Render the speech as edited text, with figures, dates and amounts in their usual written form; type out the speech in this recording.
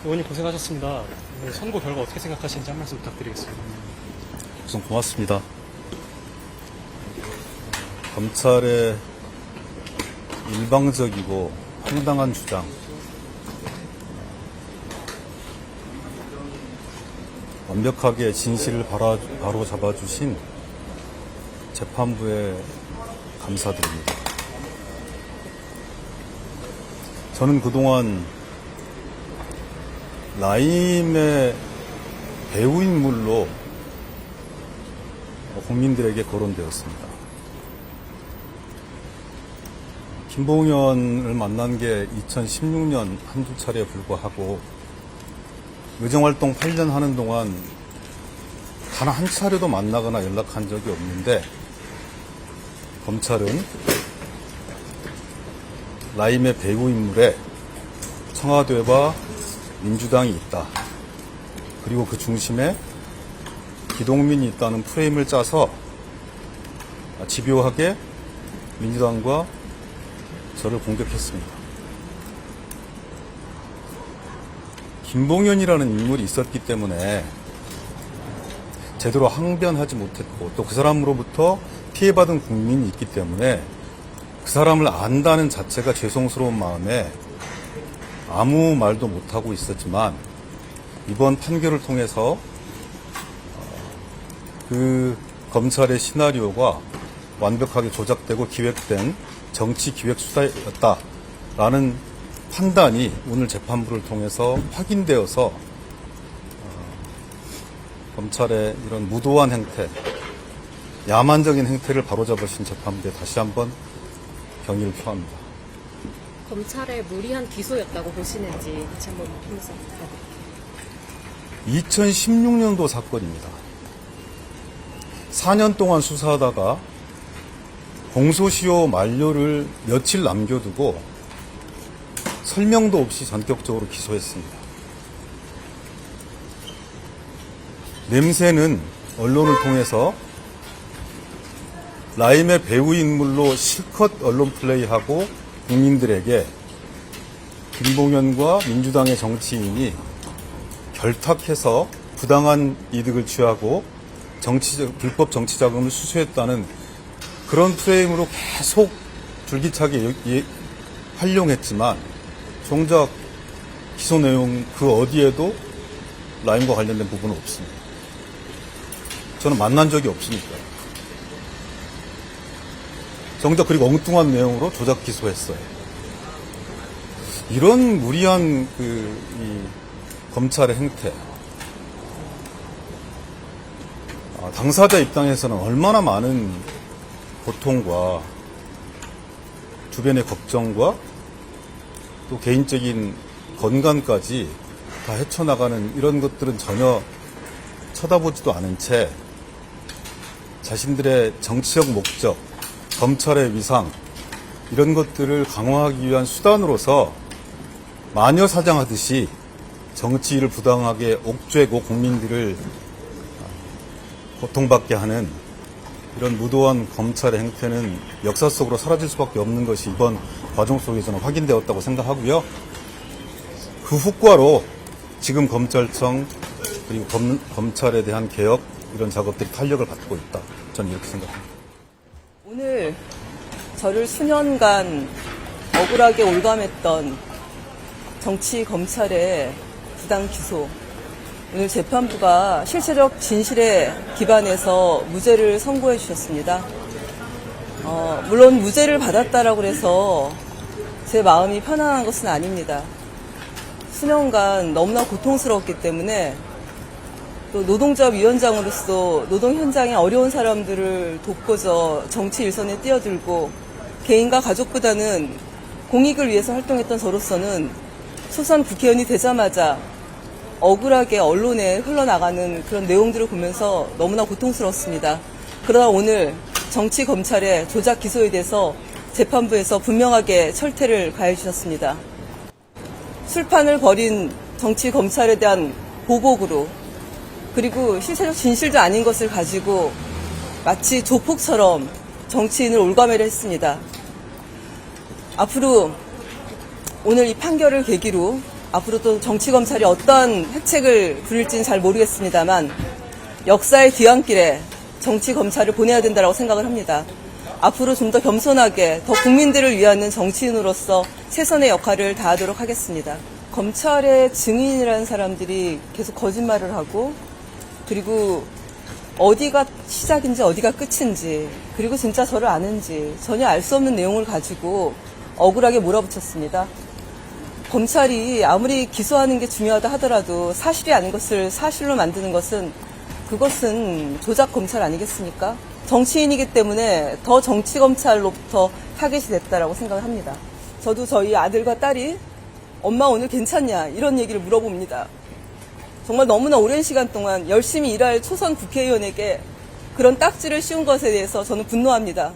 의원님 고생하셨습니다. 오늘 선고 결과 어떻게 생각하시는지 한 말씀 부탁드리겠습니다. 우선 고맙습니다. 검찰의 일방적이고 황당한 주장, 완벽하게 진실을 바로 잡아주신 재판부에 감사드립니다. 저는 그동안 라임의 배우 인물로 국민들에게 거론되었습니다. 김봉현을 만난 게 2016년 한두 차례에 불과하고 의정활동 8년 하는 동안 단 한 차례도 만나거나 연락한 적이 없는데 검찰은 라임의 배우 인물에 청와대와 민주당이 있다. 그리고 그 중심에 기동민이 있다는 프레임을 짜서 집요하게 민주당과 저를 공격했습니다. 김봉현이라는 인물이 있었기 때문에 제대로 항변하지 못했고 또 그 사람으로부터 피해받은 국민이 있기 때문에 그 사람을 안다는 자체가 죄송스러운 마음에 아무 말도 못하고 있었지만 이번 판결을 통해서 그 검찰의 시나리오가 완벽하게 조작되고 기획된 정치 기획 수사였다라는 판단이 오늘 재판부를 통해서 확인되어서 검찰의 이런 무도한 행태, 야만적인 행태를 바로잡으신 재판부에 다시 한번 경의를 표합니다. 검찰의 무리한 기소였다고 보시는지 다시 한번 말씀 부탁드립니다. 2016년도 사건입니다. 4년 동안 수사하다가 공소시효 만료를 며칠 남겨두고 설명도 없이 전격적으로 기소했습니다. 냄새는 언론을 통해서 라임의 배우 인물로 실컷 언론 플레이하고 국민들에게 김봉현과 민주당의 정치인이 결탁해서 부당한 이득을 취하고 불법 정치 자금을 수수했다는 그런 프레임으로 계속 줄기차게 활용했지만 정작 기소 내용 그 어디에도 라임과 관련된 부분은 없습니다. 저는 만난 적이 없으니까요. 정작 그리고 엉뚱한 내용으로 조작 기소했어요. 이런 무리한 이 검찰의 행태, 당사자 입장에서는 얼마나 많은 고통과 주변의 걱정과 또 개인적인 건강까지 다 헤쳐나가는 이런 것들은 전혀 쳐다보지도 않은 채 자신들의 정치적 목적, 검찰의 위상 이런 것들을 강화하기 위한 수단으로서 마녀사냥하듯이 정치를 부당하게 옥죄고 국민들을 고통받게 하는 이런 무도한 검찰의 행태는 역사 속으로 사라질 수밖에 없는 것이 이번 과정 속에서는 확인되었다고 생각하고요. 그 후과로 지금 검찰청 그리고 검찰에 대한 개혁 이런 작업들이 탄력을 받고 있다. 저는 이렇게 생각합니다. 오늘 저를 수년간 억울하게 올감했던 정치 검찰의 부당 기소, 오늘 재판부가 실체적 진실에 기반해서 무죄를 선고해 주셨습니다. 물론 무죄를 받았다라고 해서 제 마음이 편안한 것은 아닙니다. 수년간 너무나 고통스러웠기 때문에 또 노동조합 위원장으로서 노동 현장의 어려운 사람들을 돕고자 정치 일선에 뛰어들고 개인과 가족보다는 공익을 위해서 활동했던 저로서는 초선 국회의원이 되자마자 억울하게 언론에 흘러나가는 그런 내용들을 보면서 너무나 고통스러웠습니다. 그러나 오늘 정치 검찰의 조작 기소에 대해서 재판부에서 분명하게 철퇴를 가해 주셨습니다. 술판을 벌인 정치 검찰에 대한 보복으로 그리고 실체적 진실도 아닌 것을 가지고 마치 조폭처럼 정치인을 올가매를 했습니다. 앞으로 오늘 이 판결을 계기로 앞으로도 정치검찰이 어떠한 획책을 부릴지는 잘 모르겠습니다만 역사의 뒤안길에 정치검찰을 보내야 된다고 생각을 합니다. 앞으로 좀 더 겸손하게 더 국민들을 위하는 정치인으로서 최선의 역할을 다하도록 하겠습니다. 검찰의 증인이라는 사람들이 계속 거짓말을 하고 그리고 어디가 시작인지 어디가 끝인지 그리고 진짜 저를 아는지 전혀 알 수 없는 내용을 가지고 억울하게 몰아붙였습니다. 검찰이 아무리 기소하는 게 중요하다 하더라도 사실이 아닌 것을 사실로 만드는 것은 그것은 조작 검찰 아니겠습니까? 정치인이기 때문에 더 정치검찰로부터 타겟이 됐다라고 생각을 합니다. 저도 저희 아들과 딸이 엄마 오늘 괜찮냐 이런 얘기를 물어봅니다. 정말 너무나 오랜 시간 동안 열심히 일할 초선 국회의원에게 그런 딱지를 씌운 것에 대해서 저는 분노합니다.